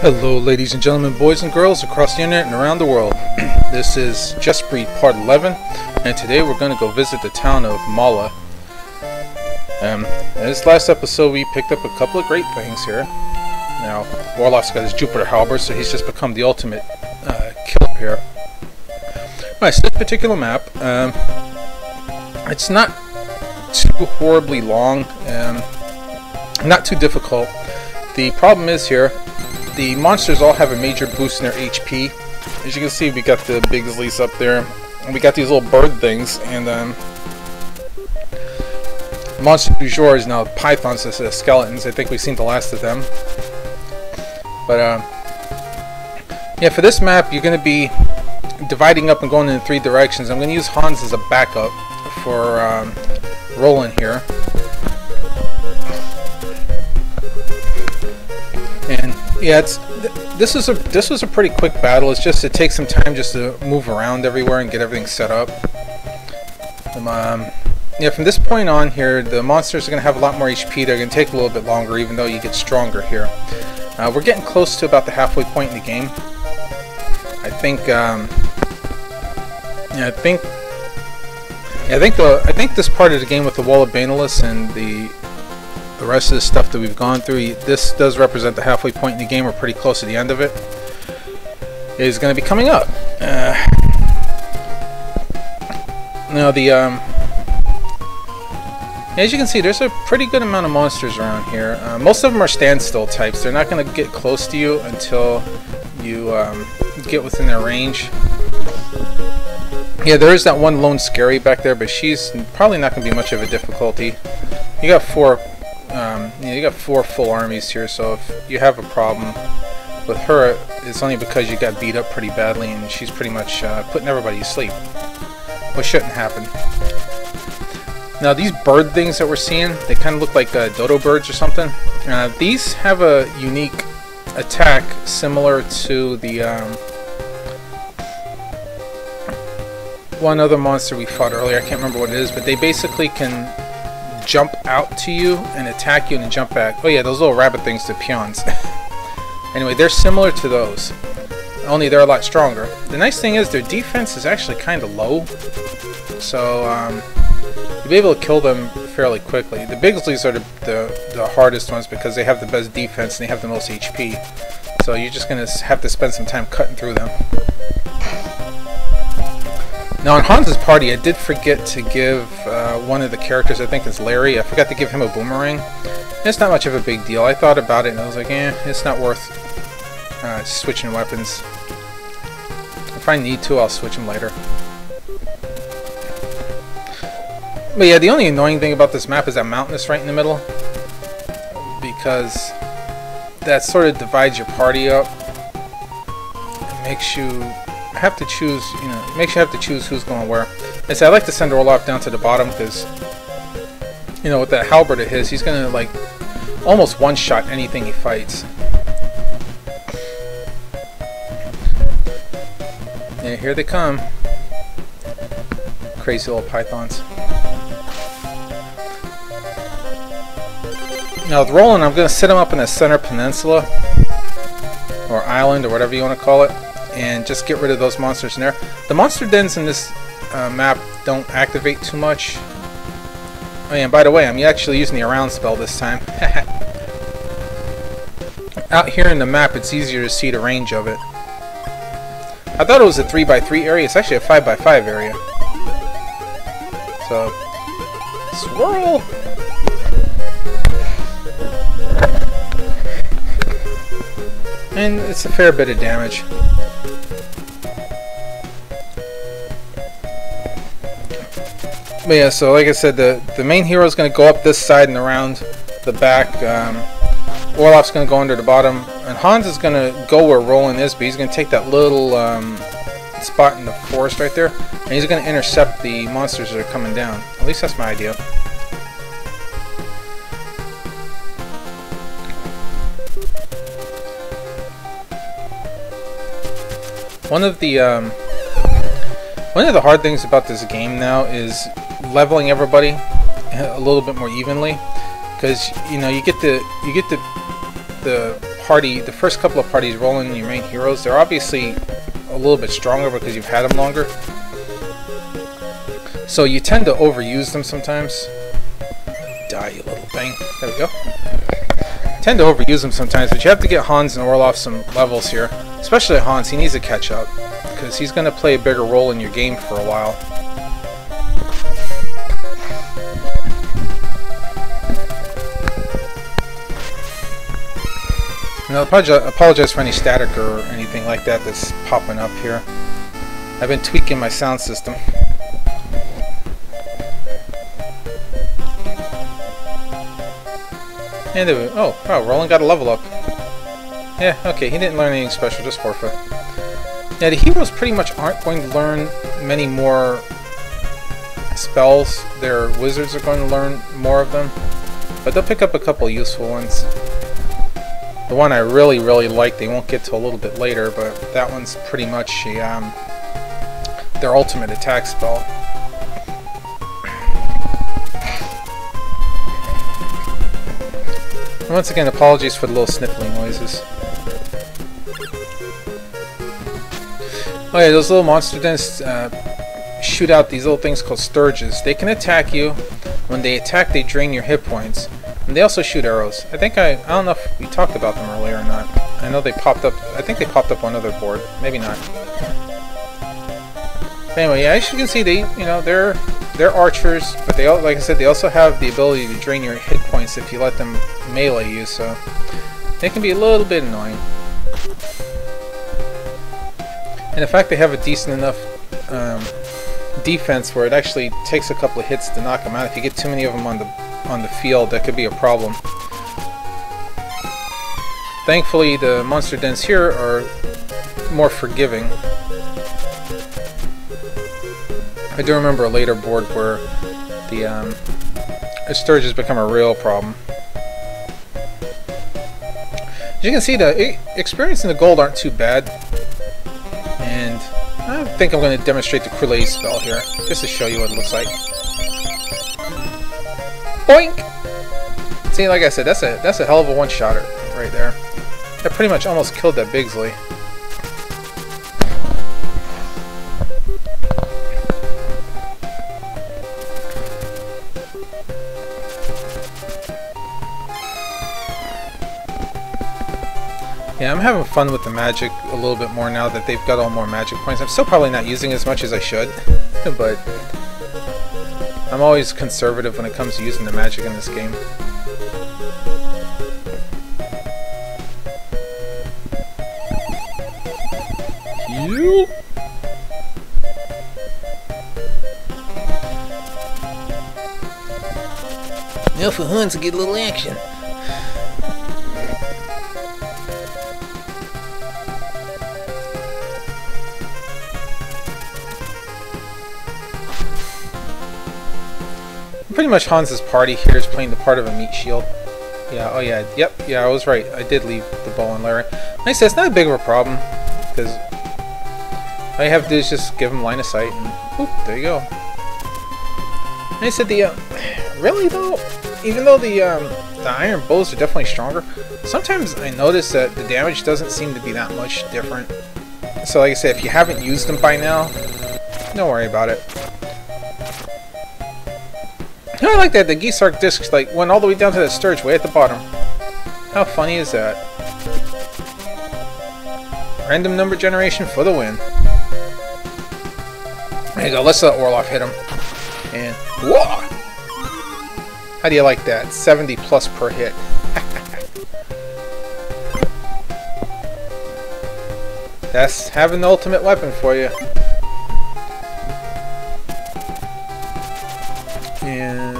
Hello ladies and gentlemen, boys and girls across the internet and around the world. This is Just Breed Part 11, and today we're going to go visit the town of Mahle. In this last episode we picked up a couple of great things here. Now, Orlof's got his Jupiter halberd, so he's just become the ultimate killer here. Alright, so this particular map, it's not too horribly long, not too difficult. The problem is here, the monsters all have a major boost in their HP. As you can see, we got the Bigsleys up there, and we got these little bird things, and monster du jour is now pythons instead of skeletons. I think we've seen the last of them. But yeah, for this map, you're going to be dividing up and going in 3 directions. I'm going to use Hans as a backup for Roland here. And yeah, this was a pretty quick battle. It's just it takes some time just to move around everywhere and get everything set up. Yeah, from this point on here, the monsters are going to have a lot more HP. They're going to take a little bit longer, even though you get stronger here. We're getting close to about the halfway point in the game. I think I think this part of the game with the Wall of Banalus and the rest of the stuff that we've gone through, this does represent the halfway point in the game. We're pretty close to the end of it. It is going to be coming up. Now as you can see, there's a pretty good amount of monsters around here. Most of them are standstill types. They're not going to get close to you until you get within their range. Yeah, there is that one lone scary back there, but she's probably not going to be much of a difficulty. You got 4 full armies here, so if you have a problem with her, it's only because you got beat up pretty badly and she's pretty much putting everybody to sleep, which shouldn't happen. Now these bird things that we're seeing, they kind of look like dodo birds or something. These have a unique attack similar to the one other monster we fought earlier. I can't remember what it is, but they basically can jump out to you and attack you and then jump back. Oh yeah, those little rabbit things, the peons. Anyway, they're similar to those, only they're a lot stronger. The nice thing is their defense is actually kind of low, so you'll be able to kill them fairly quickly. The Bigsleys are the hardest ones because they have the best defense and they have the most HP, so you're just going to have to spend some time cutting through them. Now in Hans's party, I did forget to give one of the characters, I think it's Larry, I forgot to give him a boomerang. It's not much of a big deal. I thought about it and I was like, it's not worth switching weapons. If I need to, I'll switch them later. But yeah, the only annoying thing about this map is that mountain is right in the middle, because that sort of divides your party up. It makes you have to choose, makes you have to choose who's going where. I say I like to send Orlof down to the bottom because, with that halberd of his, he's going to like almost one-shot anything he fights. Yeah, here they come. Crazy little pythons. Now with Roland, I'm going to set him up in the center peninsula, or island, or whatever you want to call it, and just get rid of those monsters in there. The monster dens in this map don't activate too much. Oh yeah, and by the way, I'm actually using the around spell this time. Out here in the map, it's easier to see the range of it. I thought it was a 3x3 area. It's actually a 5x5 area. So, swirl! And it's a fair bit of damage. But yeah, so like I said, the main hero is going to go up this side and around the back. Orlof's going to go under the bottom, and Hans is going to go where Roland is, but he's going to take that little spot in the forest right there, and he's going to intercept the monsters that are coming down. At least that's my idea. One of the hard things about this game now is leveling everybody a little bit more evenly, because you get the party, the first couple of parties rolling your main heroes, they're obviously a little bit stronger because you've had them longer. So you tend to overuse them sometimes. Die, you little thing. There we go. Tend to overuse them sometimes, but you have to get Hans and Orlof some levels here. Especially Hans, he needs to catch up, because he's going to play a bigger role in your game for a while. And I apologize for any static or anything like that that's popping up here. I've been tweaking my sound system. And oh, wow, Roland got a level up. Yeah, okay, he didn't learn anything special, just forfeit. Yeah, the heroes pretty much aren't going to learn many more spells. Their wizards are going to learn more of them. But they'll pick up a couple useful ones. The one I really, really like, they won't get to a little bit later, but that one's pretty much their ultimate attack spell. And once again, apologies for the little sniffling noises. Oh yeah, those little monster dens shoot out these little things called sturges. They can attack you. When they attack, they drain your hit points. And they also shoot arrows. I don't know if we talked about them earlier or not. I know they popped up. I think they popped up on another board. Maybe not. But anyway, yeah, as you can see, they're archers, but they, like I said, they also have the ability to drain your hit points if you let them melee you. So they can be a little bit annoying. And in fact, they have a decent enough defense where it actually takes a couple of hits to knock them out. If you get too many of them on the field, that could be a problem. Thankfully, the monster dens here are more forgiving. I do remember a later board where the sturges become a real problem. As you can see, the experience and the gold aren't too bad. And I think I'm going to demonstrate the Creulet spell here, just to show you what it looks like. Boink! See, like I said, that's a hell of a one-shotter right there. That pretty much almost killed that Bigsley. Yeah, I'm having fun with the magic a little bit more now that they've got all more magic points. I'm still probably not using as much as I should, but I'm always conservative when it comes to using the magic in this game. You? Now for Hans to get a little action. Pretty much Hans's party here is playing the part of a meat shield. Yeah, oh yeah, yep, yeah, I was right. I did leave the bow and Larry. Like I said, it's not a big of a problem, because all you have to do is just give him line of sight, and whoop, there you go. And I said, really though, even though the iron bows are definitely stronger, sometimes I notice that the damage doesn't seem to be that much different. So like I said, if you haven't used them by now, don't worry about it. I like that the Geesark discs went all the way down to the sturge way at the bottom. How funny is that? Random number generation for the win. There you go, let's let Orlof hit him. And whoa! How do you like that? 70 plus per hit. That's having the ultimate weapon for you. And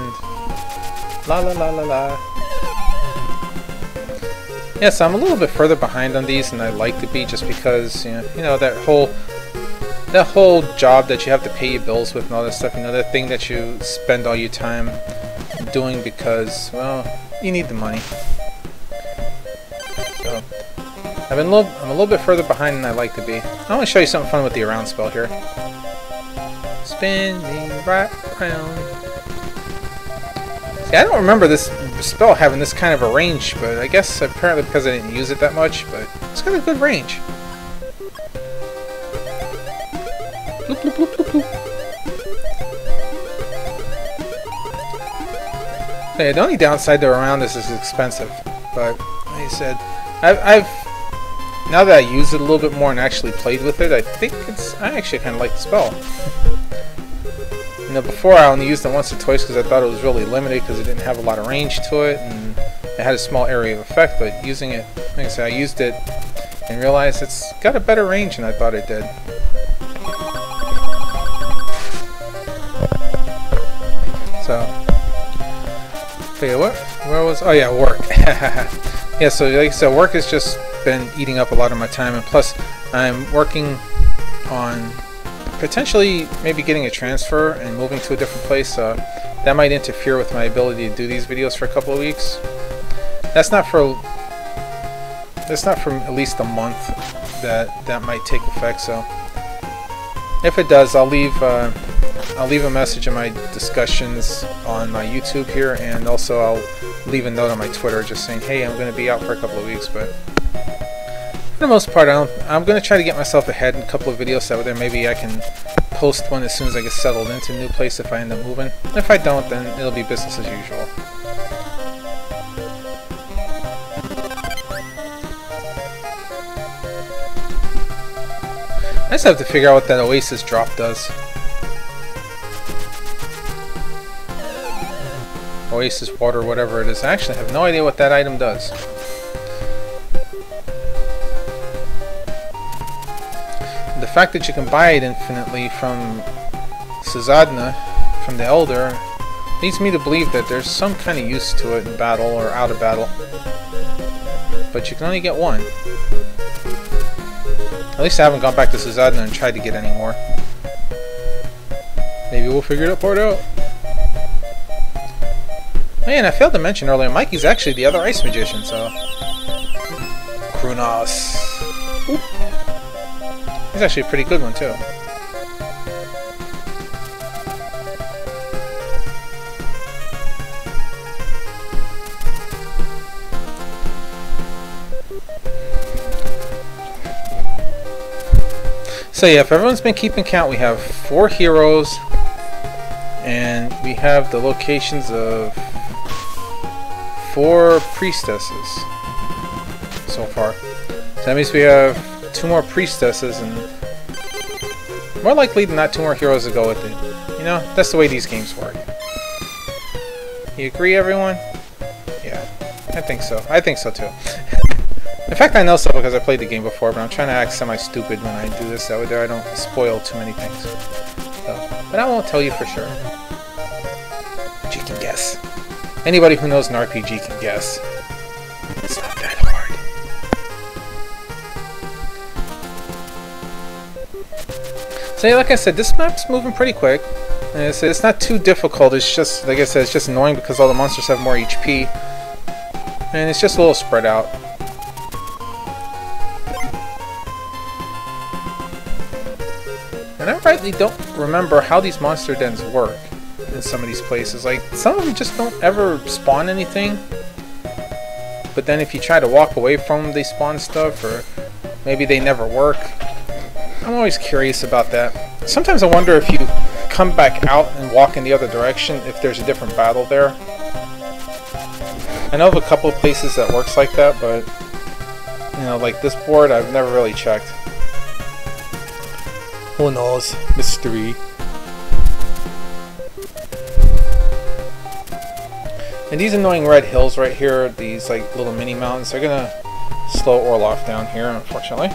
la la la la la. Yeah, so I'm a little bit further behind on these than I'd like to be, just because you know that whole job that you have to pay your bills with and all that stuff. You know, that thing that you spend all your time doing because, well, you need the money. So I'm a little bit further behind than I'd like to be. I want to show you something fun with the around spell here. Spin me right round. Yeah, I don't remember this spell having this kind of a range, but I guess apparently because I didn't use it that much, but it's got a good range. Bloop, bloop, bloop, bloop, bloop. Yeah, the only downside to around this is expensive, but like I said, I've now that I use it a little bit more and actually played with it, I think I actually kind of like the spell. You know, before I only used it once or twice because I thought it was really limited because it didn't have a lot of range to it and it had a small area of effect, but using it, like I said, I used it and realized it's got a better range than I thought it did. So, okay, where was, oh yeah, work. Yeah, so like I said, work has just been eating up a lot of my time, and plus I'm working on potentially maybe getting a transfer and moving to a different place. That might interfere with my ability to do these videos for a couple of weeks. That's not for at least a month that might take effect. So if it does, I'll leave a message in my discussions on my YouTube here, and also I'll leave a note on my Twitter just saying, hey, I'm going to be out for a couple of weeks. But for the most part, I'm going to try to get myself ahead in a couple of videos so that maybe I can post one as soon as I get settled into a new place if I end up moving. If I don't, then it'll be business as usual. I just have to figure out what that Oasis drop does. Oasis water, whatever it is. I actually have no idea what that item does. The fact that you can buy it infinitely from Sazadna, from the Elder, leads me to believe that there's some kind of use to it in battle or out of battle. But you can only get one. At least I haven't gone back to Sazadna and tried to get any more. Maybe we'll figure that part out. Oh yeah, and I failed to mention earlier, Mikey's actually the other ice magician, so... Krunos. Oop. He's actually a pretty good one, too. So yeah, if everyone's been keeping count, we have 4 heroes, and we have the locations of 4 priestesses so far. So that means we have 2 more priestesses, and more likely than not 2 more heroes to go with it. You know, that's the way these games work. You agree, everyone? Yeah, I think so. I think so too. In fact, I know so because I played the game before, but I'm trying to act semi-stupid when I do this, that way I don't spoil too many things. So, but I won't tell you for sure. But you can guess. Anybody who knows an RPG can guess. It's not that hard. So yeah, like I said, this map's moving pretty quick. And it's not too difficult, it's just, like I said, it's just annoying because all the monsters have more HP. And it's just a little spread out. And I rightly don't remember how these monster dens work in some of these places. Like, some of them just don't ever spawn anything. But then if you try to walk away from them, they spawn stuff, or maybe they never work. I'm always curious about that. Sometimes I wonder if you come back out and walk in the other direction, if there's a different battle there. I know of a couple of places that works like that, but, you know, like this board, I've never really checked. Who knows? Mystery. And these annoying red hills right here, these like little mini mountains, they're gonna slow Orlof down here, unfortunately.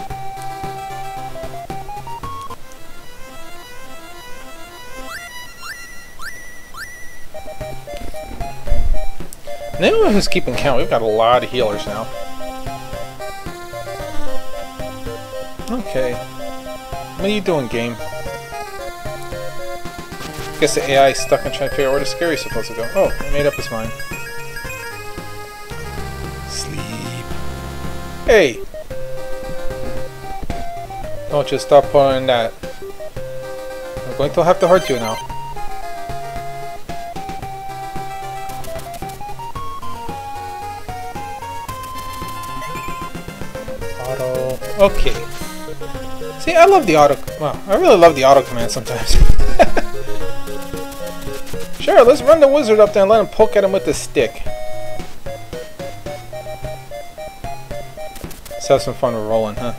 And anyone who's keeping count, we've got a lot of healers now. Okay. What are you doing, game? I guess the AI is stuck and trying to figure out where the Scary's supposed to go. Oh, he made up his mind. Sleep. Hey! Don't just stop pulling that. I'm going to have to hurt you now. Auto. Okay. See, I love the auto. Well, I really love the auto command sometimes. Sure, let's run the wizard up there and let him poke at him with the stick. Let's have some fun with Roland, huh?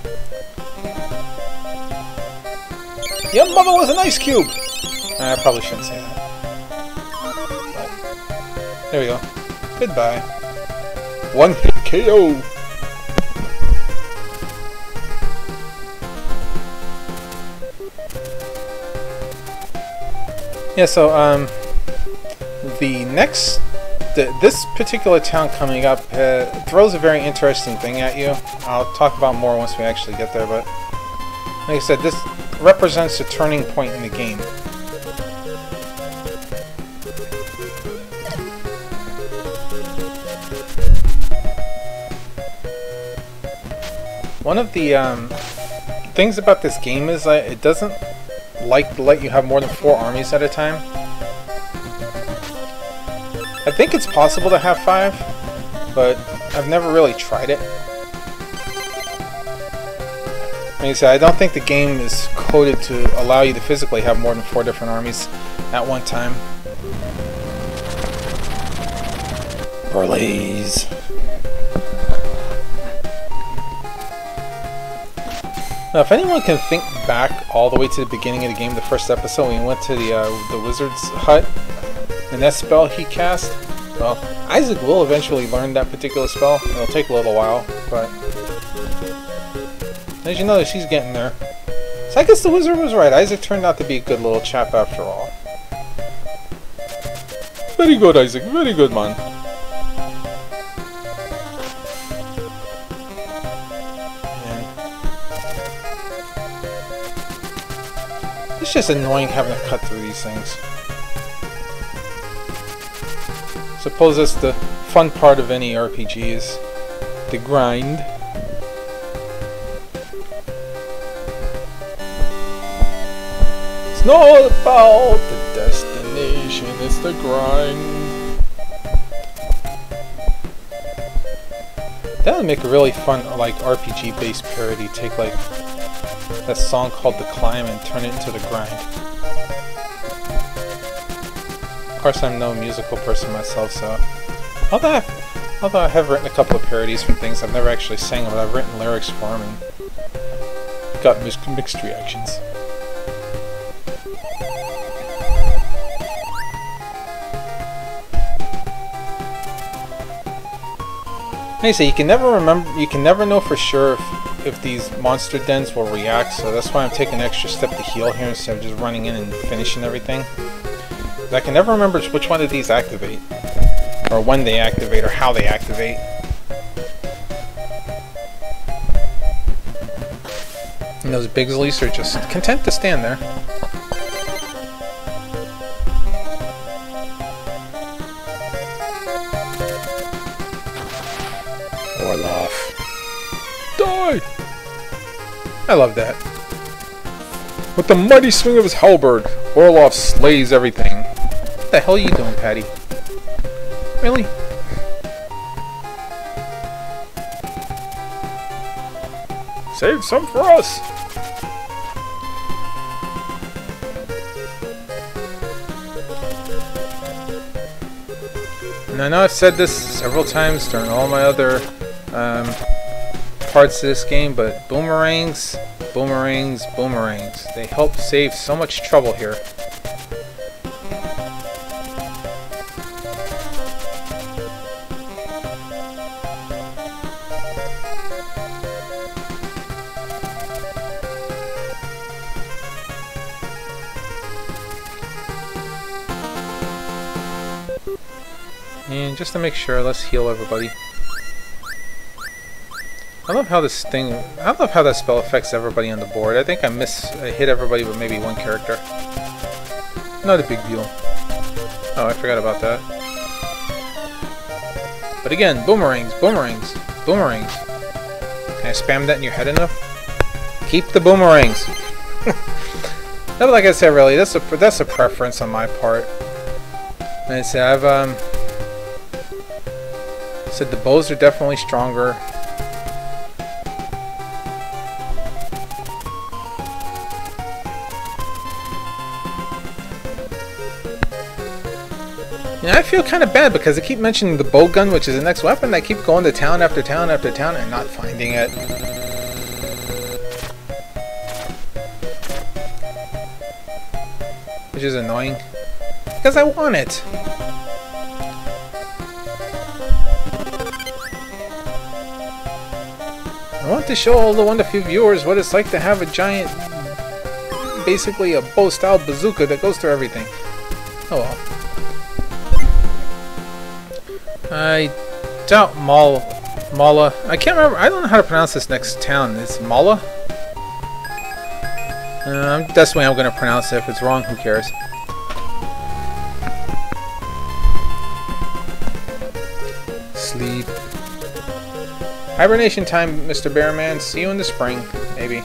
Your mother was an ice cube! I probably shouldn't say that. But there we go. Goodbye. One hit KO! Yeah, so, this particular town coming up throws a very interesting thing at you. I'll talk about more once we actually get there, but like I said, this represents a turning point in the game. One of the things about this game is that it doesn't like to let you have more than 4 armies at a time. I think it's possible to have 5, but I've never really tried it. Like I said, I don't think the game is coded to allow you to physically have more than 4 different armies at one time. Burleys. Now, if anyone can think back all the way to the beginning of the game, the first episode, when we went to the wizard's hut, and that spell he cast, well, Isaac will eventually learn that particular spell. It'll take a little while, but as you notice, he's getting there. So I guess the wizard was right. Isaac turned out to be a good little chap after all. Very good, Isaac. Very good, man. It's just annoying having to cut through these things. Suppose that's the fun part of any RPG is the grind. It's not about the destination, it's the grind. That would make a really fun, like, RPG based parody. Take like that song called The Climb and turn it into The Grind. Of course, I'm no musical person myself, so although I have written a couple of parodies from things I've never actually sang, but I've written lyrics for them and got mixed reactions. Like I say, you can never know for sure if these monster dens will react, so that's why I'm taking an extra step to heal here instead of just running in and finishing everything. I can never remember which one of these activate, or when they activate, or how they activate. And those Bigsleys are just content to stand there. Orlof. Die! I love that. With the mighty swing of his halberd, Orlof slays everything. What the hell are you doing, Patty? Really? Save some for us! And I know I've said this several times during all my other parts of this game, but boomerangs, boomerangs, boomerangs. They help save so much trouble here. And just to make sure, let's heal everybody. I love how this thing, I love how that spell affects everybody on the board. I think I hit everybody with maybe one character. Not a big deal. Oh, I forgot about that. But again, boomerangs, boomerangs, boomerangs. Can I spam that in your head enough? Keep the boomerangs. No, but like I said, really, that's a preference on my part. And I say I've said the bows are definitely stronger. And I feel kind of bad because I keep mentioning the bow gun, which is the next weapon. I keep going to town after town after town and not finding it. Which is annoying. Because I want it. I want to show all the wonderful viewers what it's like to have a giant, basically a bow-style bazooka that goes through everything. Oh well. I doubt Mahle. I can't remember. I don't know how to pronounce this next town. It's Mahle? That's the way I'm going to pronounce it. If it's wrong, who cares? Sleep. Hibernation time, Mr. Bearman. See you in the spring, maybe.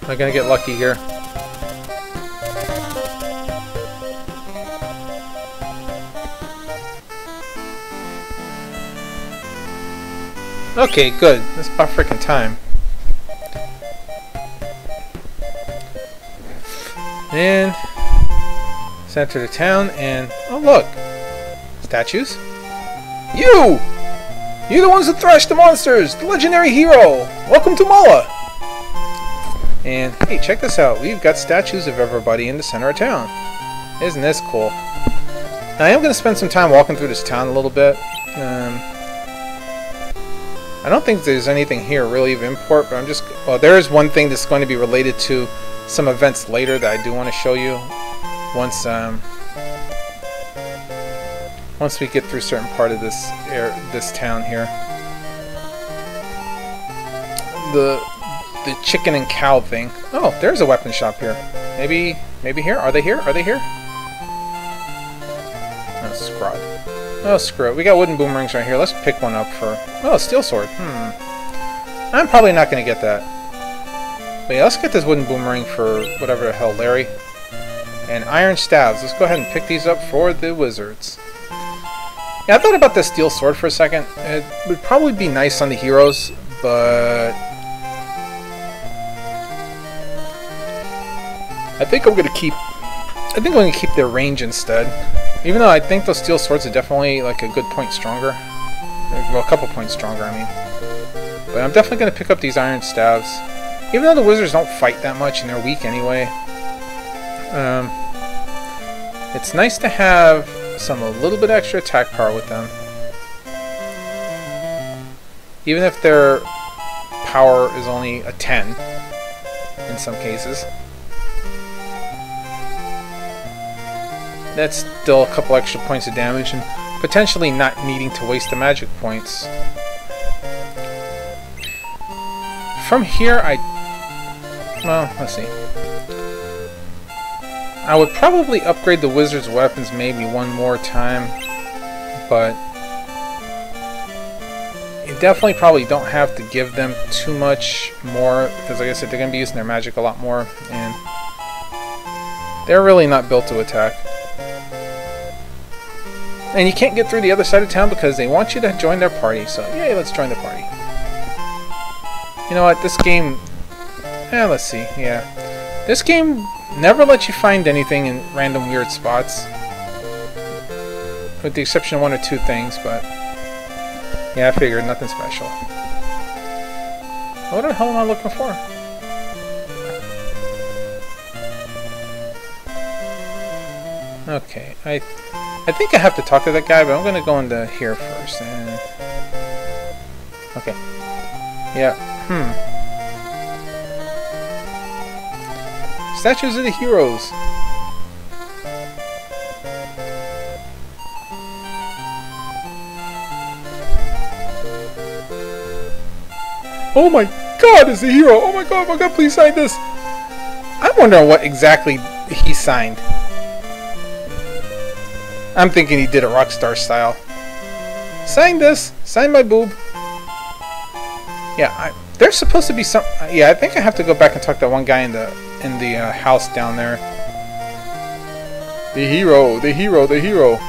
Am I gonna get lucky here? Okay, good. That's about freaking time. And center the town, and oh look, statues. You're the ones who thrashed the monsters, the legendary hero. Welcome to Mahle. And hey, check this out. We've got statues of everybody in the center of town. Isn't this cool? Now, I am going to spend some time walking through this town a little bit. I don't think there's anything here really of import, but I'm just... Well, there is one thing that's going to be related to some events later that I do want to show you once we get through a certain part of this town here. The chicken and cow thing. Oh, there's a weapon shop here. Maybe here? Are they here? Are they here? Oh, scrod. Oh, screw it. We got wooden boomerangs right here. Let's pick one up for... Oh, steel sword. I'm probably not going to get that. But yeah, let's get this wooden boomerang for whatever the hell, Larry. And iron staves. Let's go ahead and pick these up for the wizards. Yeah, I thought about the steel sword for a second. It would probably be nice on the heroes, but... I think I'm gonna keep their range instead. Even though I think those steel swords are definitely like a good point stronger. Well, a couple points stronger, I mean. But I'm definitely gonna pick up these iron staves. Even though the wizards don't fight that much and they're weak anyway. It's nice to have a little bit extra attack power with them. Even if their power is only a 10 in some cases. That's still a couple extra points of damage and potentially not needing to waste the magic points. From here, well, let's see. I would probably upgrade the wizard's weapons maybe one more time, but you definitely probably don't have to give them too much more, because like I said, they're going to be using their magic a lot more, and they're really not built to attack. And you can't get through the other side of town because they want you to join their party, so yay, let's join the party. You know what, this game... let's see, yeah. This game never lets you find anything in random weird spots. With the exception of one or two things, but... Yeah, I figured, nothing special. What the hell am I looking for? Okay, I think I have to talk to that guy, but I'm gonna go into here first. And... Okay. Yeah. Statues of the heroes. Oh my god, it's a hero! Oh my god, please sign this! I'm wondering what exactly he signed. I'm thinking he did it Rockstar style. Sign this! Sign my boob! Yeah, there's supposed to be some... yeah, I think I have to go back and talk to that one guy in the house down there. The hero! The hero! The hero!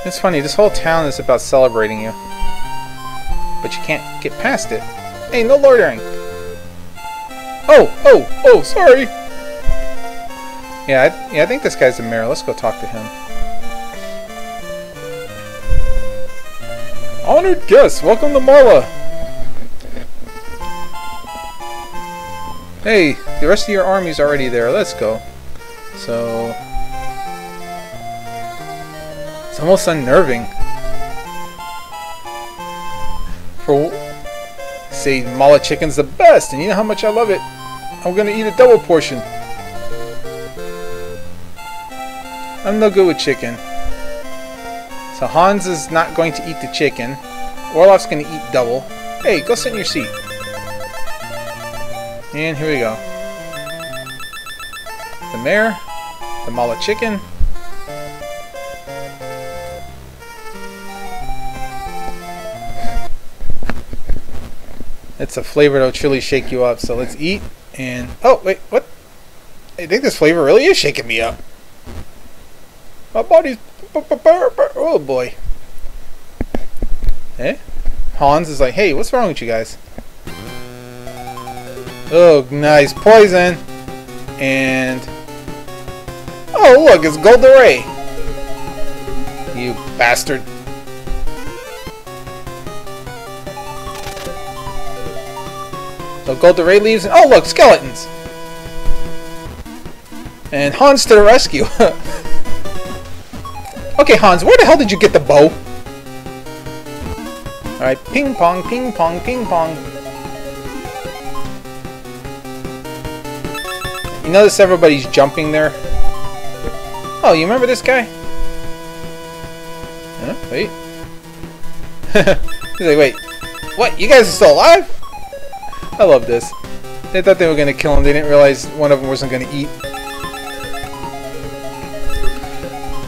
It's funny, this whole town is about celebrating you. but you can't get past it. Hey, no loitering. Oh, sorry. Yeah, I think this guy's the mayor. Let's go talk to him. Honored guests, welcome to Mahle. Hey, the rest of your army's already there. Let's go. So, it's almost unnerving. Say Mahle chicken's the best, and you know how much I love it. I'm gonna eat a double portion. I'm no good with chicken. So Hans is not going to eat the chicken. Orlof's going to eat double. Hey, go sit in your seat. And here we go. The mayor, the Mahle chicken. It's a flavor that'll truly shake you up. So let's eat. And oh wait, what? I think this flavor really is shaking me up. My body's... Oh boy. Eh? Hans is like, hey, what's wrong with you guys? Oh, nice poison. And... oh, look, it's Gul du Rey. You bastard. So Gul du Rey leaves, and oh, look, skeletons. And Hans to the rescue. Okay, Hans, where the hell did you get the bow? Alright, ping pong, ping pong, ping pong. You notice everybody's jumping there? Oh, you remember this guy? Huh? Wait. He's like, wait. What? You guys are still alive? I love this. They thought they were going to kill him. They didn't realize one of them wasn't going to eat.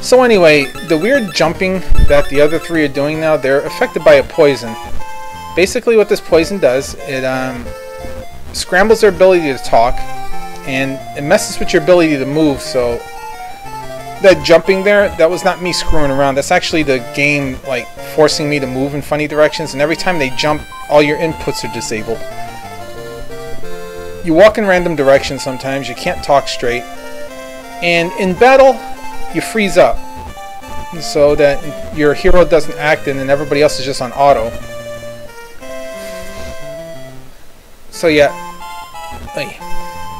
So anyway, the weird jumping that the other three are doing now, they're affected by a poison. Basically what this poison does, it scrambles their ability to talk, and it messes with your ability to move, so that jumping there, that was not me screwing around. That's actually the game like forcing me to move in funny directions, and every time they jump, all your inputs are disabled. You walk in random directions sometimes, you can't talk straight, and in battle, you freeze up so that your hero doesn't act and then everybody else is just on auto. So yeah.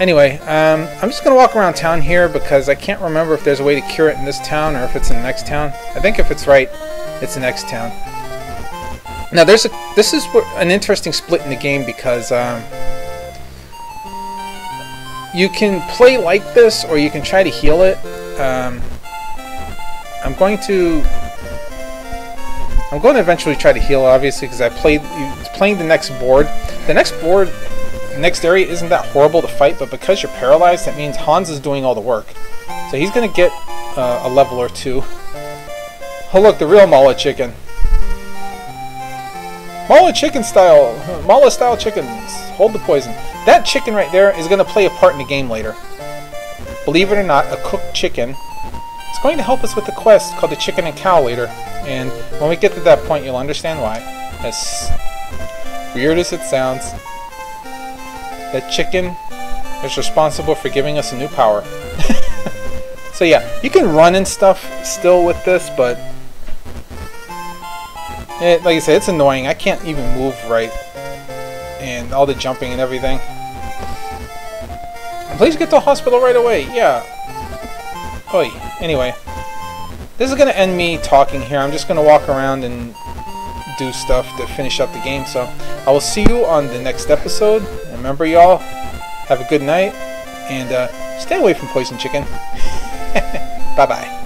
Anyway, I'm just gonna walk around town here because I can't remember if there's a way to cure it in this town or if it's in the next town. I think if it's right, it's the next town. Now this is an interesting split in the game because you can play like this or you can try to heal it. I'm going to eventually try to heal, obviously, because playing the next board. The next area isn't that horrible to fight, but because you're paralyzed, that means Hans is doing all the work. So he's going to get a level or two. Oh look, the real Mahle chicken. Mahle chicken style, Mahle style chickens. Hold the poison. That chicken right there is going to play a part in the game later. Believe it or not, a cooked chicken. It's going to help us with the quest called the Chicken and Cow later, and when we get to that point you'll understand why. As weird as it sounds, that chicken is responsible for giving us a new power. So yeah, you can run and stuff still with this, but like I said, it's annoying. I can't even move right, and all the jumping and everything. Please get to the hospital right away. Yeah. Oi. Anyway, this is going to end me talking here. I'm just going to walk around and do stuff to finish up the game. So I will see you on the next episode. And remember, y'all, have a good night and stay away from poison chicken. Bye-bye.